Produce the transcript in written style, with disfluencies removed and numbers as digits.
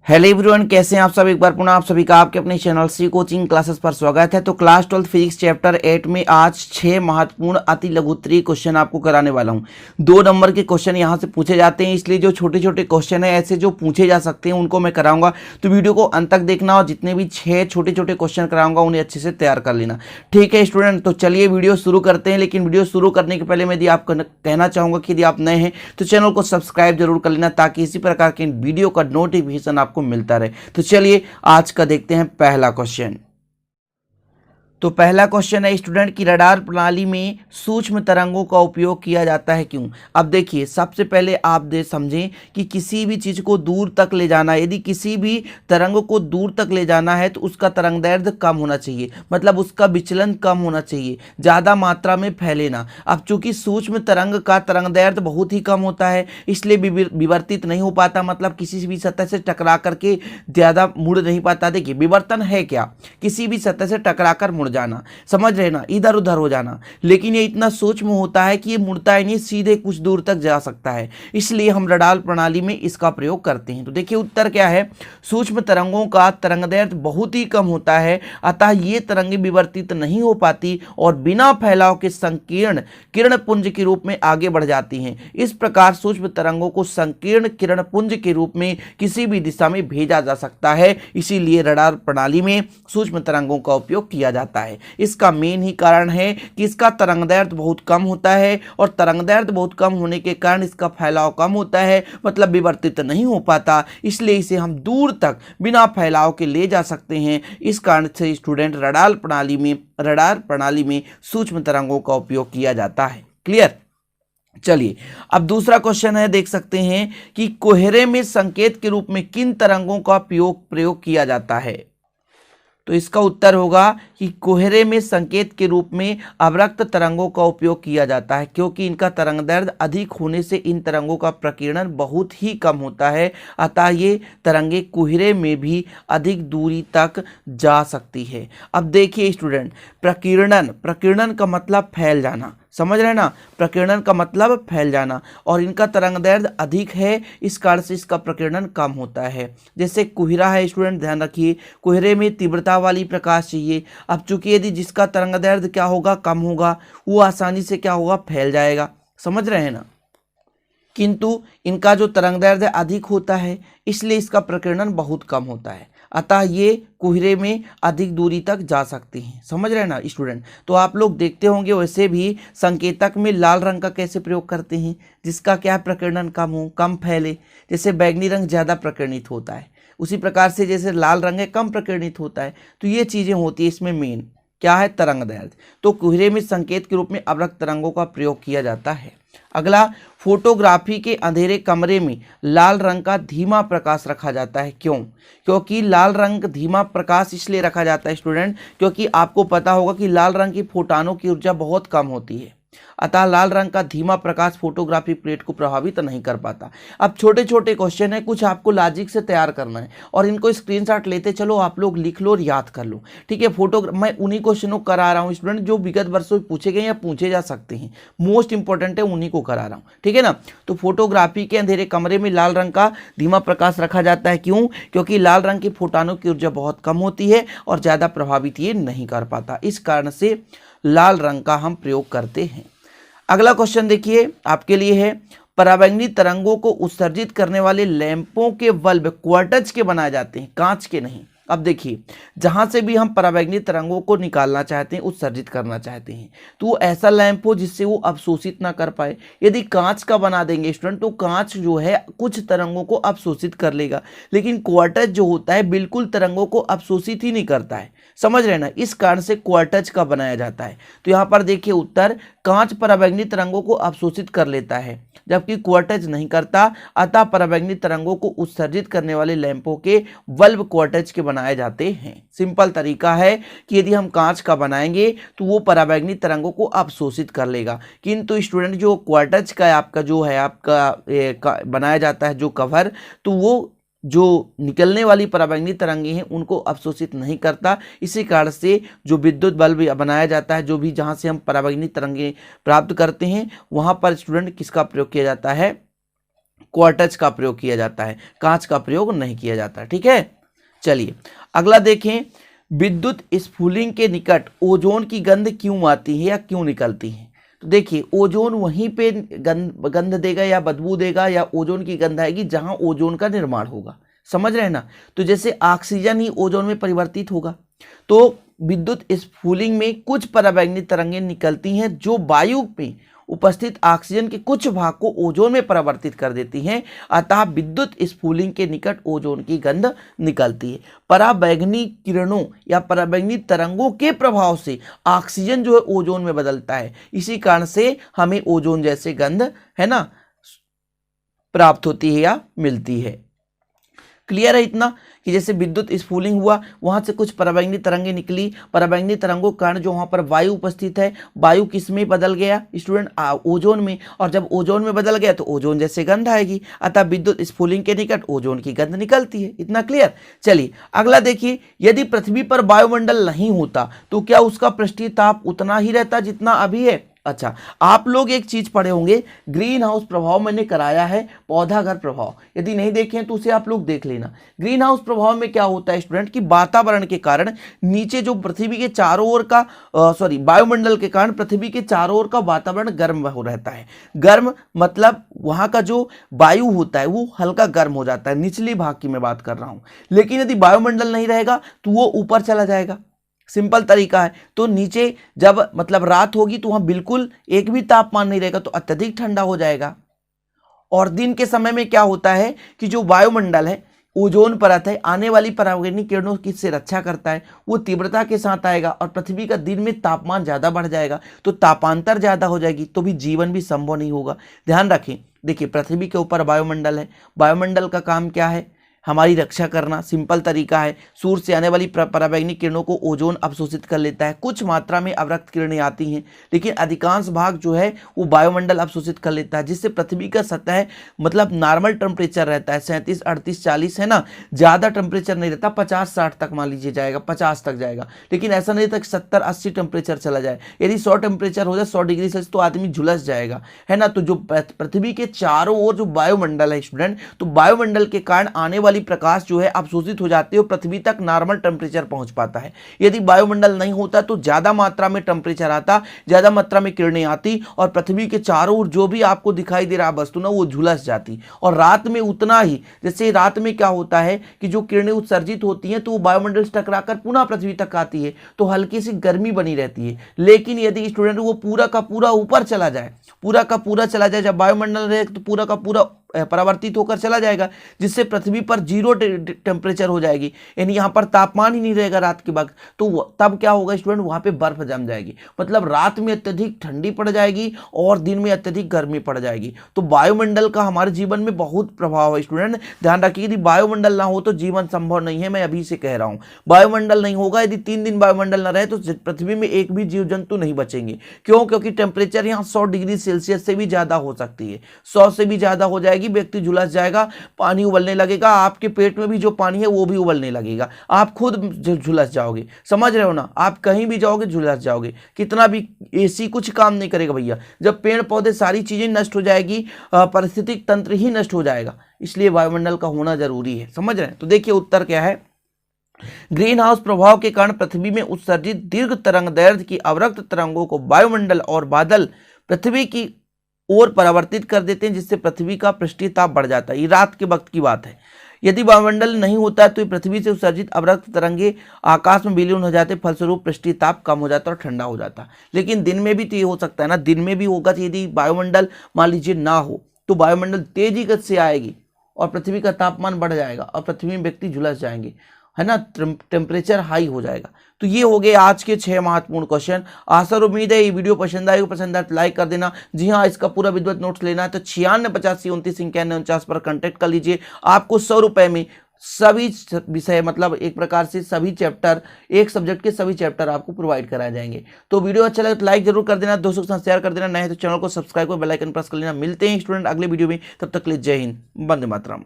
Hello everyone, कैसे हैं आप सब। एक बार पुनः आप सभी का आपके अपने चैनल सी कोचिंग क्लासेस पर स्वागत है। तो क्लास 12 फिजिक्स चैप्टर 8 में आज 6 महत्वपूर्ण अति लघुत्तरीय क्वेश्चन आपको कराने वाला हूं। 2 नंबर के क्वेश्चन यहां से पूछे जाते हैं, इसलिए जो छोटे छोटे क्वेश्चन है ऐसे जो पूछे जा सकते हैं उनको मैं कराऊंगा। तो वीडियो को अंत तक देखना और जितने भी 6 छोटे छोटे क्वेश्चन कराऊंगा उन्हें अच्छे से तैयार कर लेना। ठीक है स्टूडेंट, तो चलिए वीडियो शुरू करते हैं। लेकिन वीडियो शुरू करने के पहले मैं यदि आपको कहना चाहूँगा कि यदि आप नए हैं तो चैनल को सब्सक्राइब जरूर कर लेना, ताकि इसी प्रकार के वीडियो का नोटिफिकेशन आपको मिलता रहे। तो चलिए आज का देखते हैं पहला क्वेश्चन। तो पहला क्वेश्चन है स्टूडेंट की रडार प्रणाली में सूक्ष्म तरंगों का उपयोग किया जाता है क्यों। अब देखिए, सबसे पहले आप समझें कि किसी भी चीज को दूर तक ले जाना, यदि किसी भी तरंग को दूर तक ले जाना है तो उसका तरंगदैर्ध्य कम होना चाहिए, मतलब उसका विचलन कम होना चाहिए, ज्यादा मात्रा में फैले ना। अब चूंकि सूक्ष्म तरंग का तरंगदैर्ध्य बहुत ही कम होता है, इसलिए विवर्तित नहीं हो पाता, मतलब किसी भी सतह से टकरा करके ज्यादा मुड़ नहीं पाता। देखिए विवर्तन है क्या, किसी भी सतह से टकरा कर मुड़ जाना, समझ रहे ना, इधर उधर हो जाना। लेकिन ये इतना सूक्ष्म होता है कि ये मुड़ता ही नहीं, सीधे कुछ दूर तक जा सकता है, इसलिए हम रडार प्रणाली में इसका प्रयोग करते हैं। तो देखिए उत्तर क्या है, सूक्ष्म तरंगों का तरंगदैर्ध्य बहुत ही कम होता है, अतः ये तरंगें विवर्तित नहीं हो पाती और बिना फैलाव के संकीर्ण किरणपुंज के रूप में आगे बढ़ जाती हैं। इस प्रकार सूक्ष्म तरंगों को संकीर्ण किरणपुंज के रूप में किसी भी दिशा में भेजा जा सकता है, इसीलिए रडार प्रणाली में सूक्ष्म तरंगों का उपयोग किया जाता है। इसका मेन ही कारण है कि इसका तरंगदैर्ध्य बहुत कम होता है, और तरंगदैर्ध्य बहुत कम होने के कारण इसका फैलाव कम होता है, मतलब विवर्तित नहीं हो पाता, इसलिए इसे हम दूर तक बिना फैलाव के ले जा सकते हैं। इस कारण से स्टूडेंट रडार प्रणाली में सूक्ष्म तरंगों का उपयोग किया जाता है। क्लियर। चलिए अब दूसरा क्वेश्चन है, देख सकते हैं कि कोहरे में संकेत के रूप में किन तरंगों का प्रयोग किया जाता है। तो इसका उत्तर होगा कि कोहरे में संकेत के रूप में अवरक्त तरंगों का उपयोग किया जाता है, क्योंकि इनका तरंगदैर्ध्य अधिक होने से इन तरंगों का प्रकीर्णन बहुत ही कम होता है, अतः ये तरंगे कोहरे में भी अधिक दूरी तक जा सकती है। अब देखिए स्टूडेंट, प्रकीर्णन का मतलब फैल जाना, समझ रहे हैं ना, प्रकीर्णन का मतलब फैल जाना, और इनका तरंगदैर्ध्य अधिक है, इस कारण से इसका प्रकीर्णन कम होता है। जैसे कोहरा है स्टूडेंट, ध्यान रखिए, कोहरे में तीव्रता वाली प्रकाश चाहिए। अब चूंकि यदि जिसका तरंगदैर्ध्य क्या होगा, कम होगा, वो आसानी से क्या होगा, फैल जाएगा, समझ रहे हैं ना। किंतु इनका जो तरंगदैर्ध्य अधिक होता है, इसलिए इसका प्रकीर्णन बहुत कम होता है, अतः ये कोहरे में अधिक दूरी तक जा सकते हैं, समझ रहे हैं ना स्टूडेंट। तो आप लोग देखते होंगे वैसे भी संकेतक में लाल रंग का कैसे प्रयोग करते हैं, जिसका क्या प्रकीर्णन कम हो, कम फैले। जैसे बैगनी रंग ज़्यादा प्रकीर्णित होता है, उसी प्रकार से जैसे लाल रंग है कम प्रकीर्णित होता है। तो ये चीज़ें होती है, इसमें मेन क्या है, तरंगदैर्ध्य। तो कोहरे में संकेत के रूप में अवरक्त तरंगों का प्रयोग किया जाता है। अगला, फोटोग्राफी के अंधेरे कमरे में लाल रंग का धीमा प्रकाश रखा जाता है, क्यों। क्योंकि लाल रंग धीमा प्रकाश इसलिए रखा जाता है स्टूडेंट, क्योंकि आपको पता होगा कि लाल रंग की फोटॉनों की ऊर्जा बहुत कम होती है, अतः लाल रंग का धीमा प्रकाश फोटोग्राफी प्लेट को प्रभावित नहीं कर पाता। अब छोटे छोटे क्वेश्चन है, कुछ आपको लॉजिक से तैयार करना है, और इनको स्क्रीनशॉट लेते चलो, आप लोग लिख लो और याद कर लो। ठीक है, मैं उन्हीं क्वेश्चनों को करा रहा हूँ स्टूडेंट जो विगत वर्षों में पूछे गए या पूछे जा सकते हैं, मोस्ट इंपॉर्टेंट है, उन्हीं को करा रहा हूँ। ठीक है ना। तो फोटोग्राफी के अंधेरे कमरे में लाल रंग का धीमा प्रकाश रखा जाता है, क्यों। क्योंकि लाल रंग की फोटॉनों की ऊर्जा बहुत कम होती है और ज्यादा प्रभावित ये नहीं कर पाता, इस कारण से लाल रंग का हम प्रयोग करते हैं। अगला क्वेश्चन देखिए आपके लिए है, पराबैंगनी तरंगों को उत्सर्जित करने वाले लैंपों के बल्ब क्वार्ट्ज के बनाए जाते हैं, कांच के नहीं। अब देखिए, जहां से भी हम पराबैंगनी तरंगों को निकालना चाहते हैं, उत्सर्जित करना चाहते हैं, तो ऐसा लैंप हो जिससे वो अवशोषित ना कर पाए। यदि कांच का बना देंगे स्टूडेंट, तो कांच जो है कुछ तरंगों को अवशोषित कर लेगा, लेकिन क्वार्ट्ज जो होता है बिल्कुल तरंगों को अवशोषित ही नहीं करता है, समझ रहे ना, इस कारण से क्वार्ट्ज का बनाया जाता है। तो यहाँ पर देखिए उत्तर, कांच पराबैंगनी तरंगों को अवशोषित कर लेता है जबकि क्वार्ट्ज नहीं करता, अतः पराबैंगनी तरंगों को उत्सर्जित करने वाले लैंपों के बल्ब क्वार्ट्ज के बनाए जाते हैं। सिंपल तरीका है कि यदि हम कांच का बनाएंगे तो वो पराबैंगनी तरंगों को अवशोषित कर लेगा, किंतु स्टूडेंट जो क्वार्ट्ज का आपका जो है आपका बनाया जाता है जो कवर, तो वो जो निकलने वाली पराबैंगनी तरंगे हैं उनको अवशोषित नहीं करता। इसी कारण से जो विद्युत बल्ब बनाया जाता है, जो भी जहां से हम पराबैंगनी तरंगे प्राप्त करते हैं, वहां पर स्टूडेंट किसका प्रयोग किया जाता है, क्वार्टज का प्रयोग किया जाता है, कांच का प्रयोग नहीं किया जाता। ठीक है, चलिए अगला देखें, विद्युत स्फुलिंग के निकट ओजोन की गंध क्यों आती है या क्यों निकलती है? तो देखिए ओजोन वहीं पे गंध देगा या बदबू देगा या ओजोन की गंध आएगी जहां ओजोन का निर्माण होगा, समझ रहे हैं ना। तो जैसे ऑक्सीजन ही ओजोन में परिवर्तित होगा, तो विद्युत स्फुलिंग में कुछ पराबैंगनी तरंगें निकलती हैं जो वायु में उपस्थित ऑक्सीजन के कुछ भाग को ओजोन में परिवर्तित कर देती हैं, अतः विद्युत स्फुलिंग के निकट ओजोन की गंध निकलती है। पराबैंगनी किरणों या पराबैंगनी तरंगों के प्रभाव से ऑक्सीजन जो है ओजोन में बदलता है, इसी कारण से हमें ओजोन जैसे गंध है ना प्राप्त होती है या मिलती है। क्लियर है इतना कि जैसे विद्युत स्फुलिंग हुआ, वहां से कुछ पराबैंगनी तरंगें निकली, पराबैंगनी तरंगों के कारण जो वहां पर वायु उपस्थित है, वायु किस में बदल गया स्टूडेंट? ओजोन में, और जब ओजोन में बदल गया तो ओजोन जैसे गंध आएगी, अतः विद्युत स्फुलिंग के निकट ओजोन की गंध निकलती है। इतना क्लियर? चलिए अगला देखिए, यदि पृथ्वी पर वायुमंडल नहीं होता तो क्या उसका पृष्ठीय ताप उतना ही रहता जितना अभी है? अच्छा, आप लोग एक चीज पढ़े होंगे, ग्रीन हाउस प्रभाव मैंने कराया है, पौधा घर प्रभाव, यदि नहीं देखे हैं तो उसे आप लोग देख लेना। ग्रीन हाउस प्रभाव में क्या होता है स्टूडेंट कि वातावरण के कारण नीचे जो पृथ्वी के चारों ओर का वायुमंडल के कारण पृथ्वी के चारों ओर का वातावरण गर्म हो रहता है। गर्म मतलब वहां का जो वायु होता है वो हल्का गर्म हो जाता है, निचली भाग की मैं बात कर रहा हूं। लेकिन यदि वायुमंडल नहीं रहेगा तो वो ऊपर चला जाएगा, सिंपल तरीका है। तो नीचे जब मतलब रात होगी तो वहां बिल्कुल एक भी तापमान नहीं रहेगा, तो अत्यधिक ठंडा हो जाएगा। और दिन के समय में क्या होता है कि जो वायुमंडल है, ओजोन परत है, आने वाली पराबैंगनी किरणों की से रक्षा करता है, वो तीव्रता के साथ आएगा और पृथ्वी का दिन में तापमान ज्यादा बढ़ जाएगा, तो तापांतर ज्यादा हो जाएगी, तो भी जीवन भी संभव नहीं होगा। ध्यान रखें, देखिए पृथ्वी के ऊपर वायुमंडल है, वायुमंडल का काम क्या है? हमारी रक्षा करना। सिंपल तरीका है, सूर्य से आने वाली पराबैंगनी किरणों को ओजोन अवशोषित कर लेता है। कुछ मात्रा में अवरक्त किरणें आती हैं, लेकिन अधिकांश भाग जो है वो वायुमंडल अवशोषित कर लेता है, जिससे पृथ्वी का सतह मतलब नॉर्मल टेम्परेचर रहता है 37, 38, 40 है ना, ज़्यादा टेम्परेचर नहीं रहता, 50-60 तक मान लीजिए जाएगा, 50 तक जाएगा। लेकिन ऐसा नहीं था कि 70-80 टेम्परेचर चला जाए। यदि 100 टेम्परेचर हो जाए 100 डिग्री सेल्सियस तो आदमी झुलस जाएगा, है ना। तो जो पृथ्वी के चारों ओर जो वायुमंडल है स्टूडेंट, तो वायुमंडल के कारण आने वाली प्रकाश जो है अवशोषित हो जाती है और पृथ्वी तक नॉर्मल टेम्परेचर पहुंच पाता है। यदि वायुमंडल नहीं होता तो ज्यादा मात्रा में टेम्परेचर आता, ज्यादा मात्रा में किरणें आती और पृथ्वी के चारों ओर जो भी आपको दिखाई दे रहा वस्तु ना वो झुलस जाती। और रात में उतना ही, जैसे रात में क्या होता है कि जो किरणें उत्सर्जित होती हैं तो वो वायुमंडल से टकराकर पुनः पृथ्वी तक आती है, तो हल्की सी गर्मी बनी रहती है। लेकिन यदि स्टूडेंट वो पूरा का पूरा ऊपर चला जाए, पूरा का पूरा चला जाए, जब वायुमंडल रहे तो पूरा का पूरा परावर्तित होकर चला जाएगा, जिससे पृथ्वी पर 0 टेम्परेचर हो जाएगी, यानी यहाँ पर तापमान ही नहीं रहेगा रात के वक्त। तो तब क्या होगा स्टूडेंट, वहाँ पे बर्फ जम जाएगी, मतलब रात में अत्यधिक ठंडी पड़ जाएगी और दिन में अत्यधिक गर्मी पड़ जाएगी। तो वायुमंडल का हमारे जीवन में बहुत प्रभाव है स्टूडेंट, ध्यान रखिए। यदि वायुमंडल ना हो तो जीवन संभव नहीं है, मैं अभी से कह रहा हूँ। वायुमंडल नहीं होगा, यदि 3 दिन वायुमंडल ना रहे तो पृथ्वी में एक भी जीव जंतु नहीं बचेंगे। क्यों? क्योंकि टेम्परेचर यहाँ 100 डिग्री सेल्सियस से भी ज्यादा हो सकती है, 100 से भी ज्यादा हो जाएगी, व्यक्ति झुलस जाएगा, पानी उबलने लगेगा, आपके पेट में भी जो पानी है वो भी उबलने लगेगा, आप खुद झुलस जाओगे। समझ रहे हो ना, आप कहीं भी जाओगे झुलस जाओगे, कितना भी एसी कुछ काम नहीं करेगा भैया। जब पेड़ पौधे सारी चीजें नष्ट हो जाएगी, पारिस्थितिक तंत्र ही नष्ट हो जाएगा, इसलिए वायुमंडल का होना जरूरी है। समझ रहे हैं? तो देखिए उत्तर क्या है, ग्रीन हाउस प्रभाव के कारण पृथ्वी में उत्सर्जित दीर्घ तरंगदैर्घ्य की अवरक्त तरंगों को वायुमंडल और बादल पृथ्वी की ओर परावर्तित कर देते हैं, जिससे पृथ्वी का पृष्ठीय ताप बढ़ जाता है। ये रात के वक्त की बात है। यदि वायुमंडल नहीं होता तो पृथ्वी से उत्सर्जित अवरक्त तरंगे आकाश में विलीन हो जाते, फलस्वरूप पृष्ठीय ताप कम हो जाता और ठंडा हो जाता। लेकिन दिन में भी तो ये हो सकता है ना, दिन में भी होगा। यदि वायुमंडल मान लीजिए ना हो तो वायुमंडल तेजी गति से आएगी और पृथ्वी का तापमान बढ़ जाएगा और पृथ्वी में व्यक्ति झुलस जाएंगे, है ना, टेम्परेचर हाई हो जाएगा। तो ये हो गए आज के 6 महत्वपूर्ण क्वेश्चन। आशा और उम्मीद है ये वीडियो पसंद आएगी, पसंद आए तो लाइक कर देना। जी हाँ, इसका पूरा विधिवत नोट्स लेना है तो 968529 पर कांटेक्ट कर लीजिए। आपको 100 रुपए में सभी विषय, मतलब एक प्रकार से सभी चैप्टर, एक सब्जेक्ट के सभी चैप्टर आपको प्रोवाइड कराए जाएंगे। तो वीडियो अच्छा लगे तो लाइक जरूर कर देना, दोस्तों के साथ शेयर कर देना, नहीं तो चैनल को सब्सक्राइब कर बेल आइकन प्रेस कर लेना। मिलते हैं स्टूडेंट अगले वीडियो में, तब तक के लिए जय हिंद, वंदे मातरम।